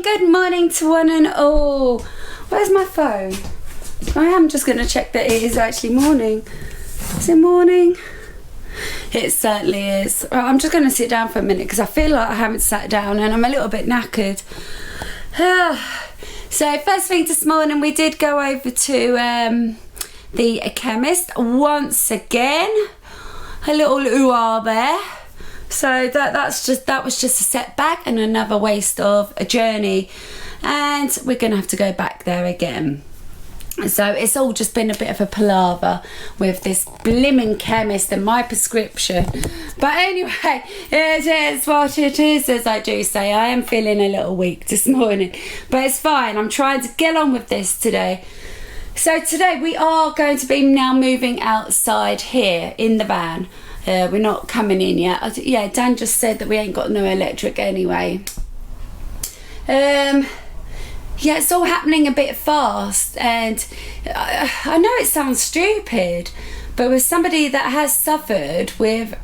good morning to one and all. Where's my phone? I am just going to check that it is actually morning. Is it morning? It certainly is. Well, I'm just going to sit down for a minute because I feel like I haven't sat down and I'm a little bit knackered. So first thing this morning, we did go over to the chemist once again. A little ooh-ah there. So that was just a setback and another waste of a journey, and we're gonna have to go back there again. So it's all just been a bit of a palaver with this blimmin' chemist and my prescription. But anyway, it is what it is, as I do say. I am feeling a little weak this morning, but it's fine. I'm trying to get on with this today. So today we are going to be now moving outside here in the van. We're not coming in yet. Yeah, Dan just said that we ain't got no electric anyway. Yeah, it's all happening a bit fast, and I know it sounds stupid, but with somebody that has suffered with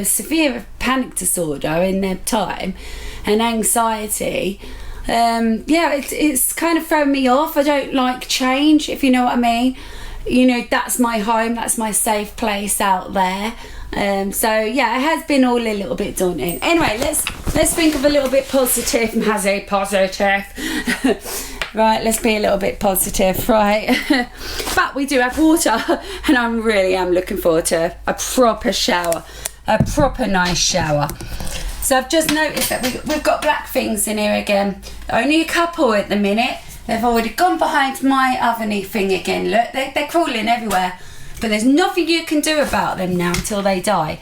severe panic disorder in their time and anxiety, yeah, it's kind of thrown me off. I don't like change, if you know what I mean. You know, that's my home, that's my safe place out there. So yeah, it has been all a little bit daunting. Anyway, let's think of a little bit positive. Mazzy, positive. Right, let's be a little bit positive, right? But we do have water, and I really am looking forward to a proper shower, a proper nice shower. So I've just noticed that we've got black things in here again. Only a couple at the minute. They've already gone behind my oveny thing again. Look, they're crawling everywhere. But there's nothing you can do about them now until they die.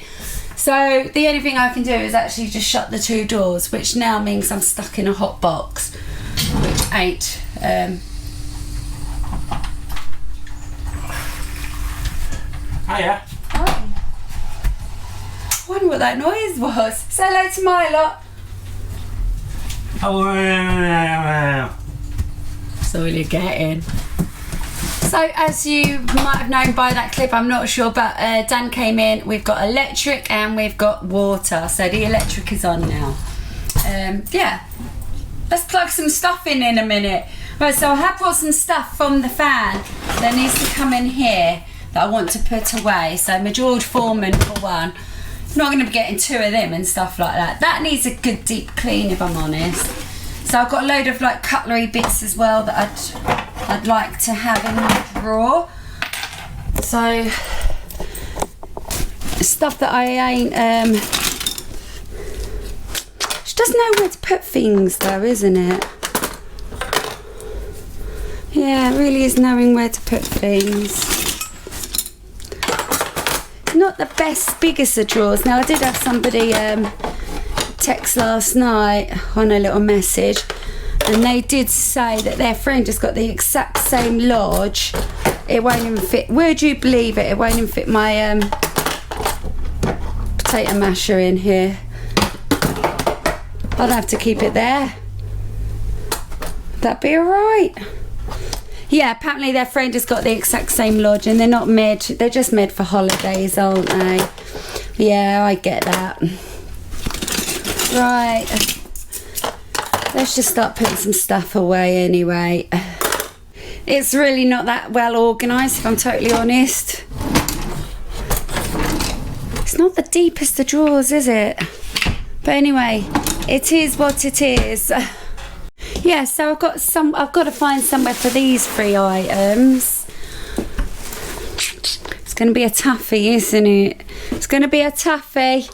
So the only thing I can do is actually just shut the two doors, which now means I'm stuck in a hot box, which ain't. Hiya. Oh. I wonder what that noise was. Say hello to my lot. Oh, That's all you're getting. So as you might have known by that clip, I'm not sure, but Dan came in. We've got electric and we've got water. So the electric is on now. Yeah, let's plug some stuff in a minute. Right, so I have brought some stuff from the fan that needs to come in here that I want to put away. So my George Foreman for one. I'm not going to be getting two of them and stuff like that. That needs a good deep clean, if I'm honest. So I've got a load of like cutlery bits as well that I'd like to have in my drawer. So stuff that I ain't she doesn't know where to put things though, isn't it? Yeah, it really is knowing where to put things. Not the best, biggest of drawers. Now I did have somebody text last night on a little message, and they did say that their friend has got the exact same lodge. It won't even fit. Would you believe it? It won't even fit my potato masher in here. I'd have to keep it there. That'd be alright. Yeah, apparently their friend has got the exact same lodge, and they're not made. They're just made for holidays, aren't they? Yeah, I get that. Right, let's just start putting some stuff away anyway. It's really not that well organised, if I'm totally honest. It's not the deepest of drawers, is it? But anyway, it is what it is. Yeah, so I've got to find somewhere for these 3 items. It's going to be a toughie, isn't it? It's going to be a toughie.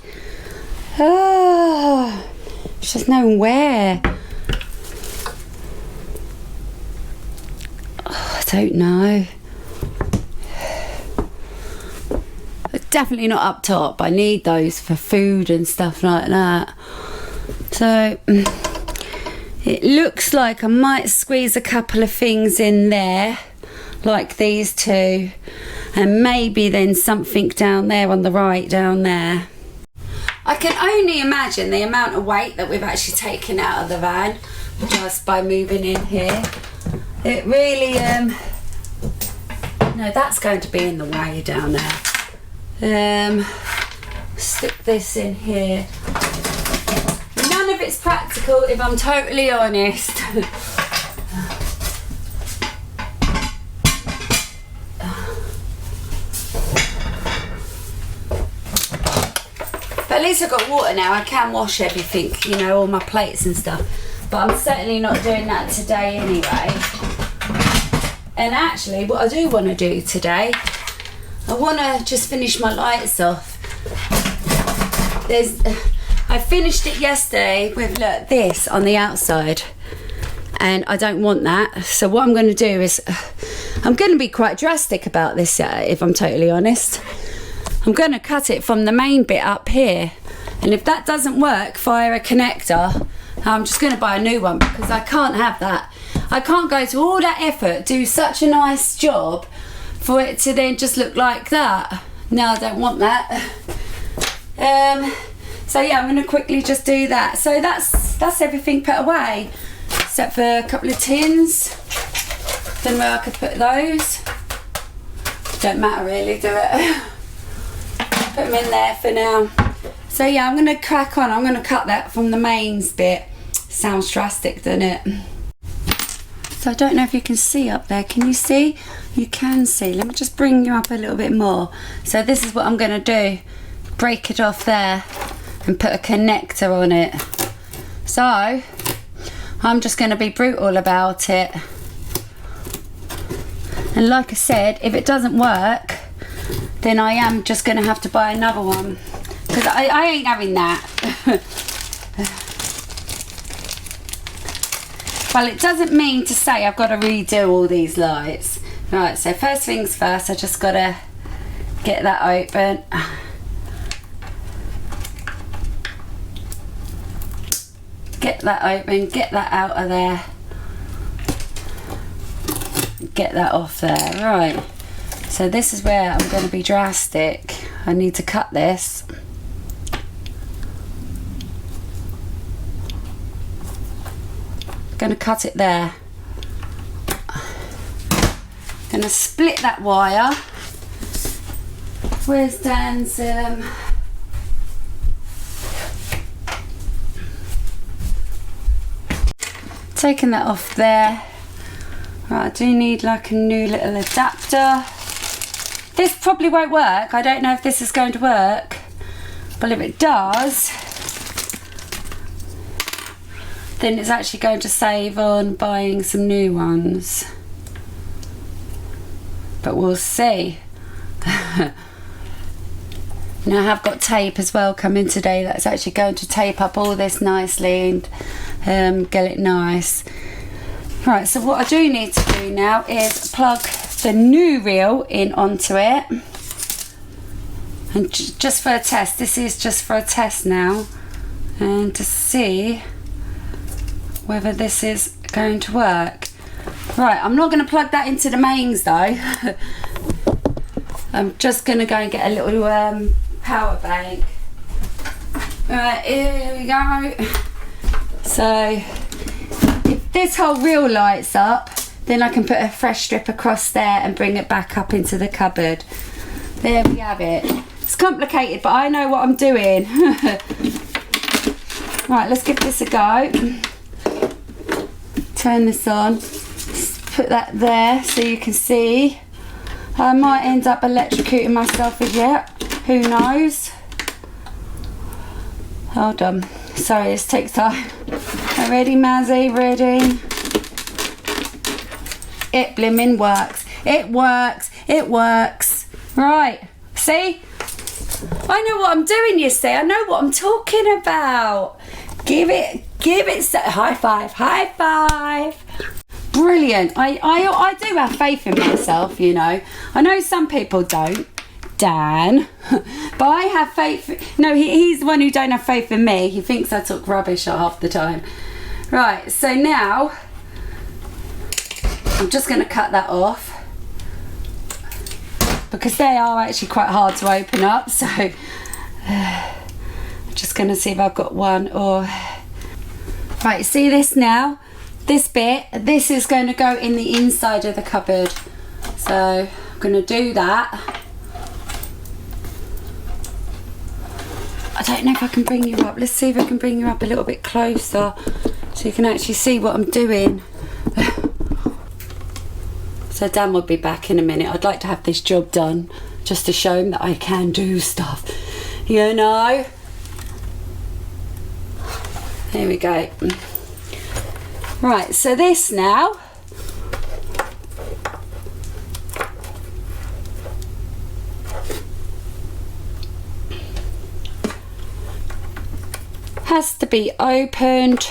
Oh, it's just knowing where. Oh, I don't know. Definitely not up top. I need those for food and stuff like that. So it looks like I might squeeze a couple of things in there, like these two, and maybe then something down there on the right down there. I can only imagine the amount of weight that we've actually taken out of the van just by moving in here. It really, no, that's going to be in the way down there. Stick this in here. None of it's practical if I'm totally honest. But at least I've got water now. I can wash everything, you know, all my plates and stuff. But I'm certainly not doing that today anyway. And actually, what I do want to do today, I want to just finish my lights off. I finished it yesterday with, look, this on the outside. And I don't want that. So what I'm going to do is, I'm going to be quite drastic about this, if I'm totally honest. I'm going to cut it from the main bit up here. And if that doesn't work via a connector, I'm just going to buy a new one, because I can't have that. I can't go to all that effort, do such a nice job, for it to then just look like that. No, I don't want that. So yeah, I'm going to quickly just do that. So that's everything put away, except for a couple of tins. Don't know where I could put those. Don't matter really, do it? Put them in there for now. So yeah, I'm going to crack on. I'm going to cut that from the mains bit. Sounds drastic, doesn't it? So I don't know if you can see up there. Can you see? You can see. Let me just bring you up a little bit more. So this is what I'm going to do. Break it off there and put a connector on it. So I'm just going to be brutal about it. And like I said, if it doesn't work, then I am just going to have to buy another one. Because I ain't having that. Well, it doesn't mean to say I've got to redo all these lights. Right, so first things first, I just got to get that open. Get that open, get that out of there. Get that off there. Right, so this is where I'm going to be drastic. I need to cut this. Going to cut it there. Going to split that wire. Where's Dan's taking that off there. Right, I do need like a new little adapter. This probably won't work. I don't know if this is going to work, but if it does, then it's actually going to save on buying some new ones. But we'll see. Now I have got tape as well coming today that's actually going to tape up all this nicely and get it nice. Right, so what I do need to do now is plug the new reel in onto it. And just for a test, this is just for a test now. And to see whether this is going to work. Right, I'm not going to plug that into the mains though. I'm just going to go and get a little power bank. Right, here we go. So if this whole reel lights up, then I can put a fresh strip across there and bring it back up into the cupboard. There we have it. It's complicated, but I know what I'm doing. Right, let's give this a go. Turn this on. Put that there so you can see. I might end up electrocuting myself with it. Who knows? Hold on. Sorry, this takes time. Ready, Mazzy? Ready? It blimmin' works. It works. It works. Right. See? I know what I'm doing, you see. I know what I'm talking about. Give it high five. High five. Brilliant. I do have faith in myself, you know. I know some people don't, Dan, but I have faith. No, he's the one who don't have faith in me. He thinks I talk rubbish half the time. Right, so now I'm just going to cut that off because they are actually quite hard to open up. So I'm just going to see if I've got one or... Right, see this now? This bit, this is going to go in the inside of the cupboard. So I'm going to do that. I don't know if I can bring you up. Let's see if I can bring you up a little bit closer so you can actually see what I'm doing. So Dan will be back in a minute. I'd like to have this job done just to show him that I can do stuff, you know. There we go. Right, so this now has to be opened.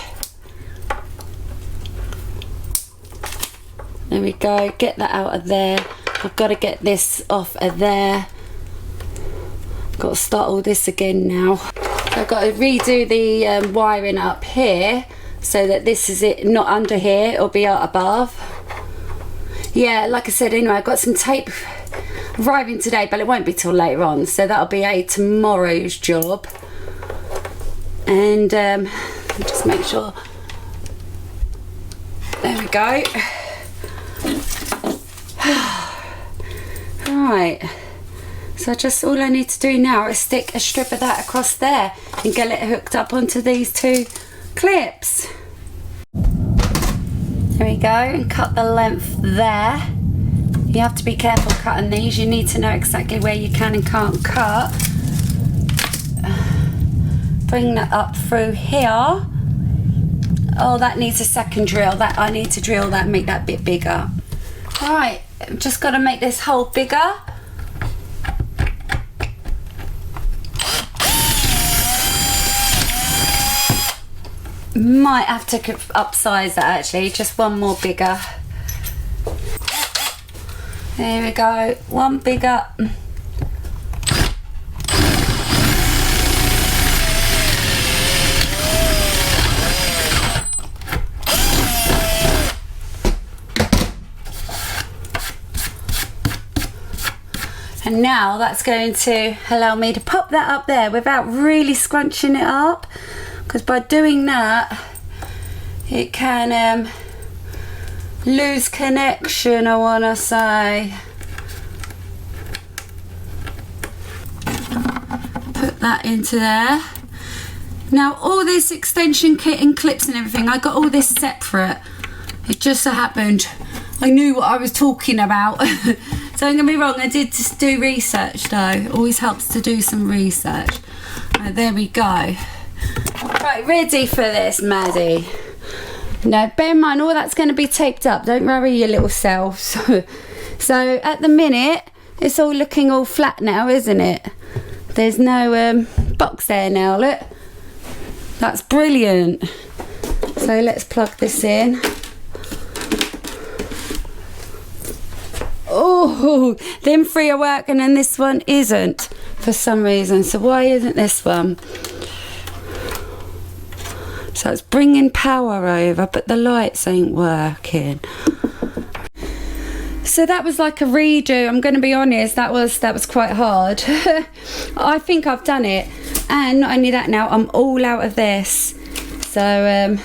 There we go, get that out of there. I've got to get this off of there. I've got to start all this again now. I've got to redo the wiring up here so that this is it, not under here, it'll be out above. Yeah, like I said, anyway, I've got some tape arriving today, but it won't be till later on, so that'll be a tomorrow's job. And just make sure, there we go. Right, so just all I need to do now is stick a strip of that across there and get it hooked up onto these two clips. There we go, and cut the length there. You have to be careful cutting these. You need to know exactly where you can and can't cut. Bring that up through here. Oh, that needs a second drill. That I need to drill that and make that bit bigger. Right, I've just got to make this hole bigger. Might have to upsize that actually, just one more bigger. There we go, one bigger. And now that's going to allow me to pop that up there without really scrunching it up, because by doing that it can lose connection, I want to say. Put that into there. Now all this extension kit and clips and everything, I got all this separate. It just so happened I knew what I was talking about. So don't get me wrong, I did just do research though. Always helps to do some research. Right, there we go. Right, ready for this, Maddie. Now bear in mind all that's going to be taped up. Don't worry your little selves. So at the minute it's all looking all flat now, isn't it? There's no box there now, look. That's brilliant. So let's plug this in. Oh, them three are working and this one isn't for some reason. So why isn't this one? So it's bringing power over, but the lights ain't working. So that was like a redo. I'm going to be honest, that was quite hard. I think I've done it, and not only that, now I'm all out of this. So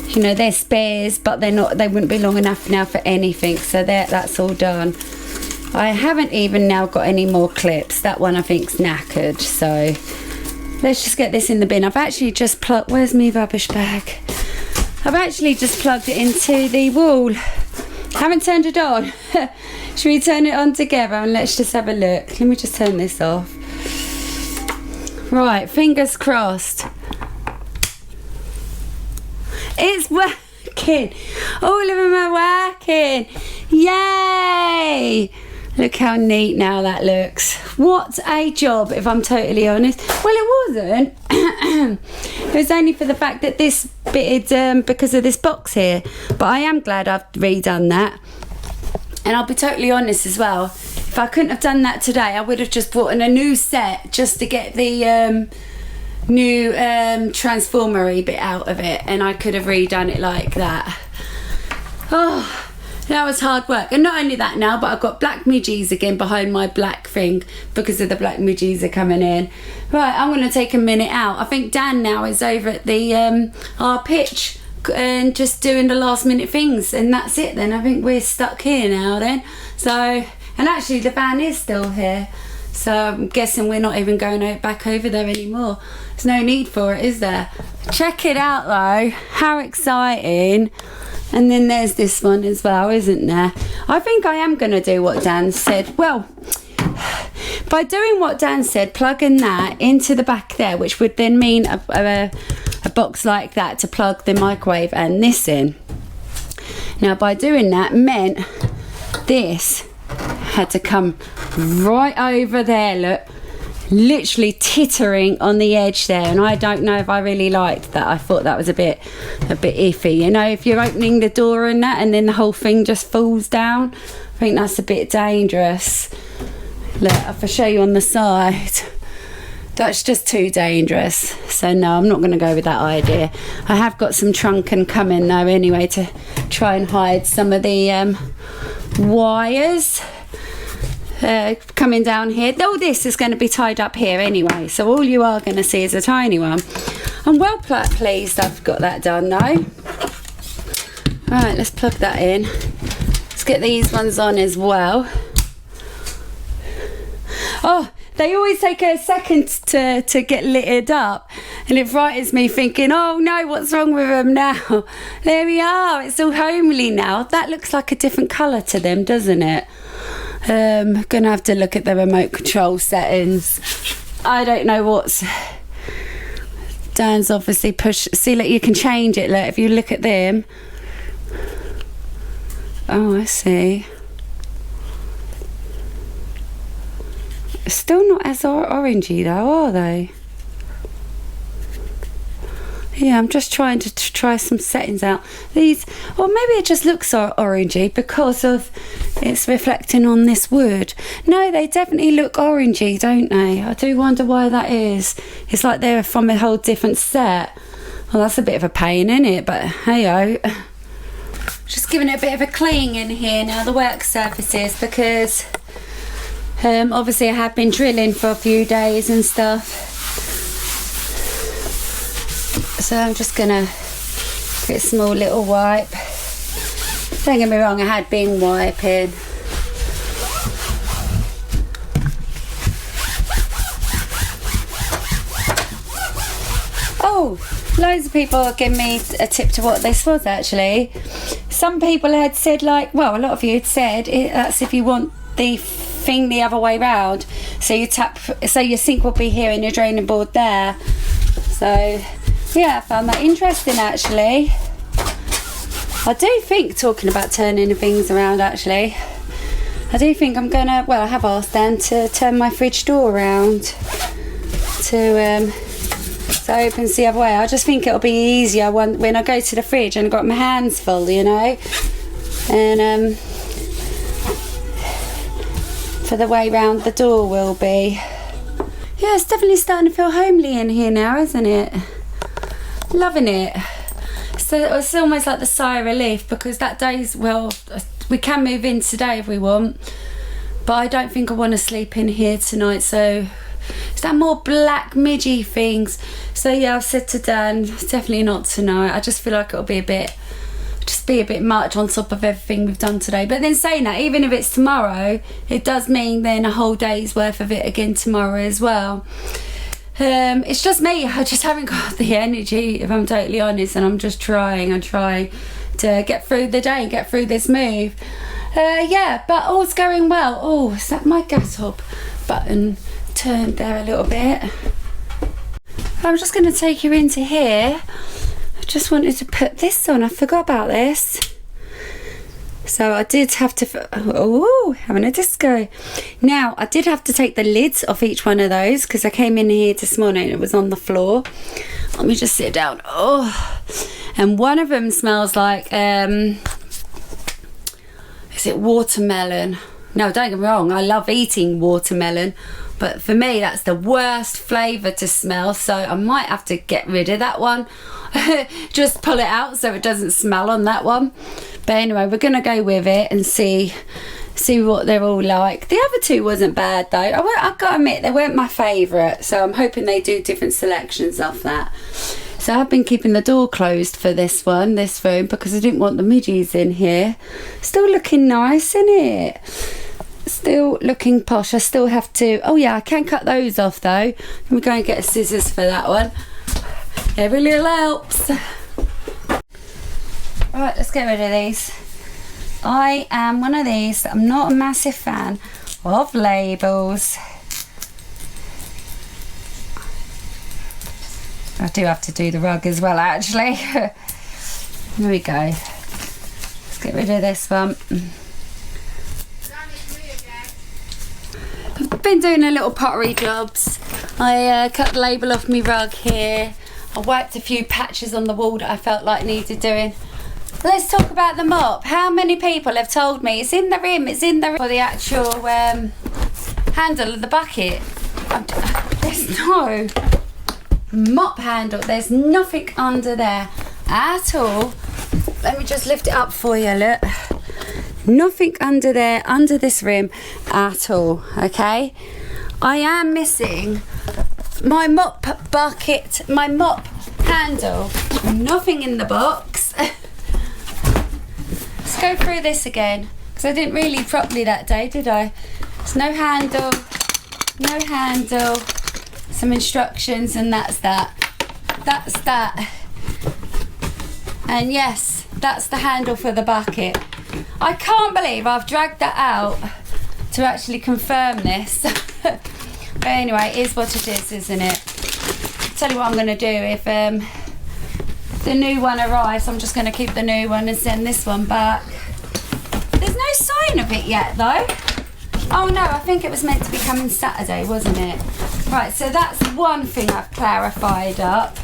you know, they're spares, but they wouldn't be long enough now for anything. So that's all done. I haven't even now got any more clips. That one I think's knackered. So let's just get this in the bin. I've actually just plugged. Where's my rubbish bag? I've actually just plugged it into the wall. Haven't turned it on. Should we turn it on together and let's just have a look? Let me just turn this off. Right, fingers crossed. It's working. All of them are working. Yay! Look how neat now that looks. What a job, if I'm totally honest. Well, it wasn't. It was only for the fact that this bitted because of this box here. But I am glad I've redone that. And I'll be totally honest as well. If I couldn't have done that today, I would have just brought in a new set just to get the new transformer-y bit out of it, and I could have redone it like that. Oh, that was hard work. And not only that now, but I've got black midges again behind my black thing because of the black midges are coming in. Right, I'm going to take a minute out. I think Dan now is over at the our pitch and just doing the last minute things, and that's it then. I think we're stuck here now then. So, and actually the van is still here. So I'm guessing we're not even going back over there anymore. There's no need for it, is there? Check it out though, how exciting. And then there's this one as well, isn't there? I think I am going to do what Dan said. Well, by doing what Dan said, plugging that into the back there, which would then mean a box like that to plug the microwave and this in. Now by doing that meant this had to come right over there, look, literally tittering on the edge there, and I don't know if I really liked that. I thought that was a bit iffy, you know, if you're opening the door and that and then the whole thing just falls down. I think that's a bit dangerous. Look, I'll show you on the side. That's just too dangerous. So no, I'm not going to go with that idea. I have got some trunking coming though anyway to try and hide some of the wires coming down here. All this is going to be tied up here anyway, so all you are going to see is a tiny one. I'm well pleased I've got that done though. Right, let's plug that in. Let's get these ones on as well. Oh, they always take a second to get littered up, and it frightens me thinking, oh no, what's wrong with them now? There we are, it's all homely now. That looks like a different colour to them, doesn't it? Gonna have to look at the remote control settings. I don't know what's... Dan's obviously pushed... See, look, you can change it, look, if you look at them. Oh, I see. Still not as orangey though, are they? Yeah, I'm just trying to try some settings out. These, or maybe it just looks orangey because of it's reflecting on this wood. No, they definitely look orangey, don't they? I do wonder why that is. It's like they're from a whole different set. Well, that's a bit of a pain, isn't it? But hey-o. Just giving it a bit of a clean in here now, the work surfaces, because obviously I have been drilling for a few days and stuff. So I'm just gonna get a small little wipe. Don't get me wrong, I had been wiping. Oh, loads of people are giving me a tip to what this was actually. Some people had said, like, well, a lot of you had said that's if you want the thing the other way round. So you tap, so your sink will be here and your draining board there. So yeah, I found that interesting actually. I do think, talking about turning things around actually, I do think I'm gonna, well, I have asked Dan to turn my fridge door around to so it opens the other way. I just think it'll be easier when I go to the fridge and I've got my hands full, you know, and for the way round the door will be. Yeah, it's definitely starting to feel homely in here now, isn't it? Loving it. So it's almost like the sigh of relief, because that day's, well, we can move in today if we want, but I don't think I want to sleep in here tonight. So it's that more black midgy things. So yeah, I've said to Dan, definitely not tonight. I just feel like it'll be a bit much on top of everything we've done today. But then saying that, even if it's tomorrow, it does mean then a whole day's worth of it again tomorrow as well. It's just me, I just haven't got the energy, if I'm totally honest, and I'm just trying to get through the day and get through this move. Yeah, but all's going well. Oh, is that my gas hob button turned there a little bit? I'm just going to take you into here. I just wanted to put this on, I forgot about this. So I did have to, oh, having a disco. Now, I did have to take the lids off each one of those because I came in here this morning and it was on the floor. Let me just sit down. Oh, and one of them smells like, is it watermelon? No, don't get me wrong, I love eating watermelon, but for me that's the worst flavour to smell, so I might have to get rid of that one. Just pull it out so it doesn't smell on that one. But anyway, we're gonna go with it and see what they're all like. The other two wasn't bad though. I've got to admit, they weren't my favourite, so I'm hoping they do different selections of that. So I've been keeping the door closed for this room, because I didn't want the midgies in here. Still looking nice, isn't it? Still looking posh. I still have to, oh yeah, I can cut those off though. Let me go and get scissors for that one. Every little helps. Right, let's get rid of these. I am one of these, I'm not a massive fan of labels. I do have to do the rug as well, actually. Here we go. Let's get rid of this one. I've been doing a little pottery jobs. I cut the label off my rug here. I wiped a few patches on the wall that I felt like needed doing. Let's talk about the mop. How many people have told me it's in the rim, it's in the rim, for the actual handle of the bucket? There's no mop handle, there's nothing under there at all. Let me just lift it up for you, look. Nothing under there, under this rim at all, okay? I am missing my mop bucket, my mop handle. Nothing in the box. Let's go through this again, because I didn't really properly that day, did I? There's no handle, some instructions, and that's that. That's that. And yes, that's the handle for the bucket. I can't believe I've dragged that out to actually confirm this. But anyway, it is what it is, isn't it? I'll tell you what I'm going to do. If the new one arrives, I'm just going to keep the new one and send this one back. There's no sign of it yet, though. Oh no, I think it was meant to be coming Saturday, wasn't it? Right, so that's one thing I've clarified up.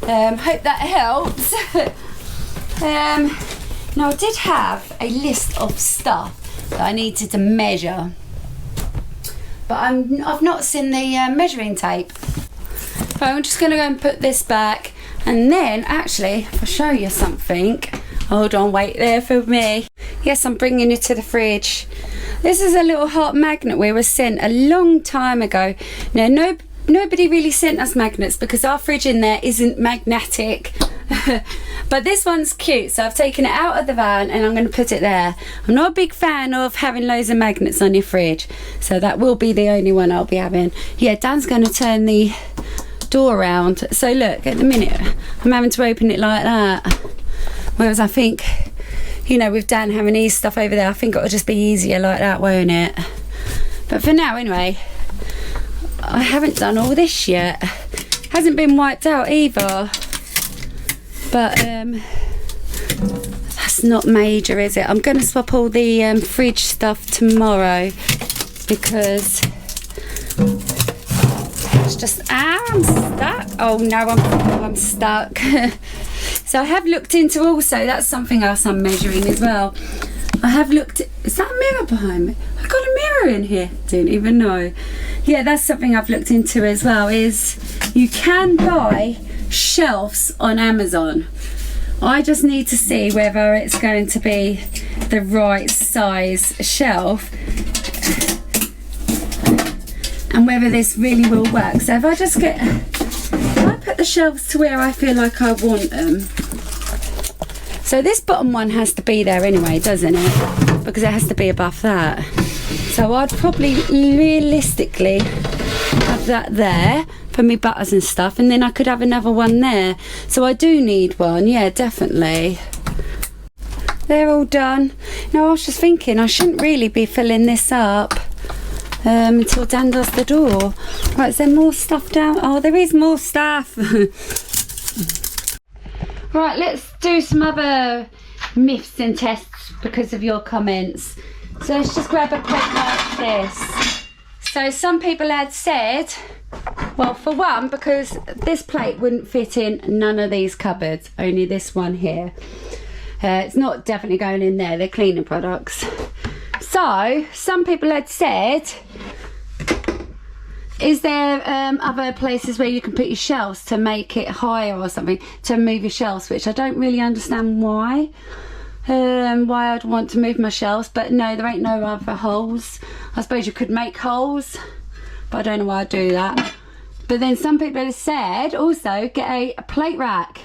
Hope that helps. Now I did have a list of stuff that I needed to measure, but I've not seen the measuring tape. So I'm just going to go and put this back, and then actually if I show you something, hold on, wait there for me. Yes, I'm bringing it to the fridge. This is a little heart magnet we were sent a long time ago. Now nobody really sent us magnets because our fridge in there isn't magnetic. But this one's cute, so I've taken it out of the van and I'm going to put it there. I'm not a big fan of having loads of magnets on your fridge, so that will be the only one I'll be having. Yeah, Dan's going to turn the door around, so look, at the minute I'm having to open it like that, whereas I think, you know, with Dan having his stuff over there, I think it'll just be easier like that, won't it? But for now anyway, I haven't done all this yet. Hasn't been wiped out either. But that's not major, is it? I'm going to swap all the fridge stuff tomorrow because it's just, I'm stuck. Oh no, I'm stuck. So I have looked into also, that's something else I'm measuring as well. I have looked, is that a mirror behind me? I've got a mirror in here, didn't even know. Yeah, that's something I've looked into as well, is you can buy shelves on Amazon. I just need to see whether it's going to be the right size shelf and whether this really will work. So if I just get, if I put the shelves to where I feel like I want them. So this bottom one has to be there anyway, doesn't it? Because it has to be above that. So I'd probably realistically have that there for me butters and stuff, and then I could have another one there. So I do need one, yeah, definitely. They're all done. Now I was just thinking I shouldn't really be filling this up until Dan does the door. Right, is there more stuff down? Oh, there is more stuff. Right, let's do some other myths and tests because of your comments. So let's just grab a plate like this. So some people had said, well, for one, because this plate wouldn't fit in none of these cupboards, only this one here. It's not definitely going in there, they're cleaning products. So some people had said, is there other places where you can put your shelves to make it higher or something, to move your shelves, which I don't really understand why I'd want to move my shelves, but no, there ain't no other holes. I suppose you could make holes, but I don't know why I'd do that. But then some people have said also get a plate rack.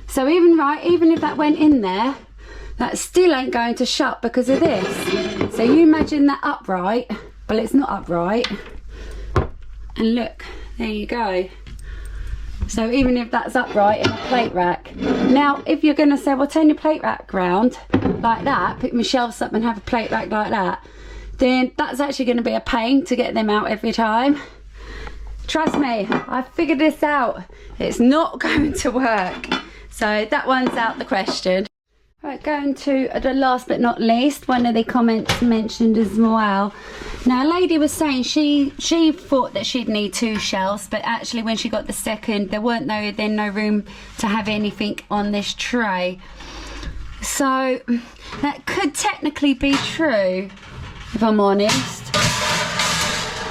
So even if that went in there, that still ain't going to shut because of this. So you imagine that upright, but it's not upright. And look, there you go. So even if that's upright in a plate rack. Now, if you're going to say, well, turn your plate rack round like that, pick my shelves up and have a plate rack like that, then that's actually going to be a pain to get them out every time. Trust me, I figured this out. It's not going to work. So that one's out the question. Right, going to the last but not least, one of the comments mentioned as well. Now, a lady was saying she thought that she'd need 2 shelves, but actually when she got the second, there weren't no room to have anything on this tray. So that could technically be true, if I'm honest.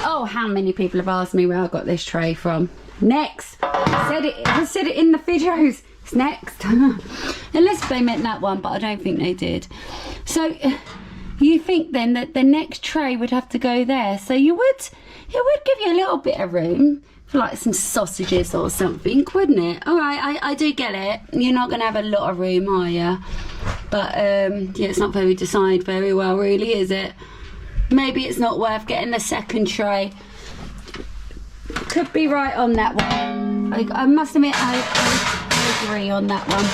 Oh, how many people have asked me where I got this tray from? Next. I said it in the videos. It's next. Unless they meant that one, but I don't think they did. So you think then that the next tray would have to go there. So it would give you a little bit of room for like some sausages or something, wouldn't it? All right, I do get it. You're not going to have a lot of room, are you? But yeah, it's not very designed very well, really, is it? Maybe it's not worth getting the second tray. Could be right on that one. I must admit, I agree on that one.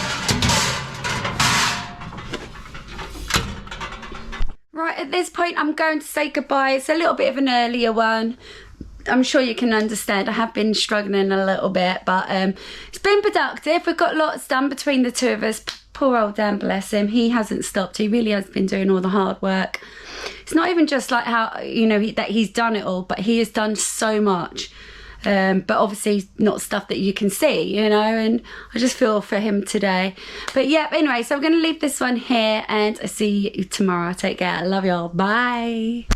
Right, at this point I'm going to say goodbye. It's a little bit of an earlier one. I'm sure you can understand. I have been struggling a little bit, but it's been productive. We've got lots done between the two of us. Poor old Dan, bless him. He hasn't stopped. He really has been doing all the hard work. It's not even just like how, you know, that he's done it all, but he has done so much. But obviously not stuff that you can see, you know, and I just feel for him today. But yeah, anyway, so I'm going to leave this one here and I'll see you tomorrow. Take care. I love y'all. Bye.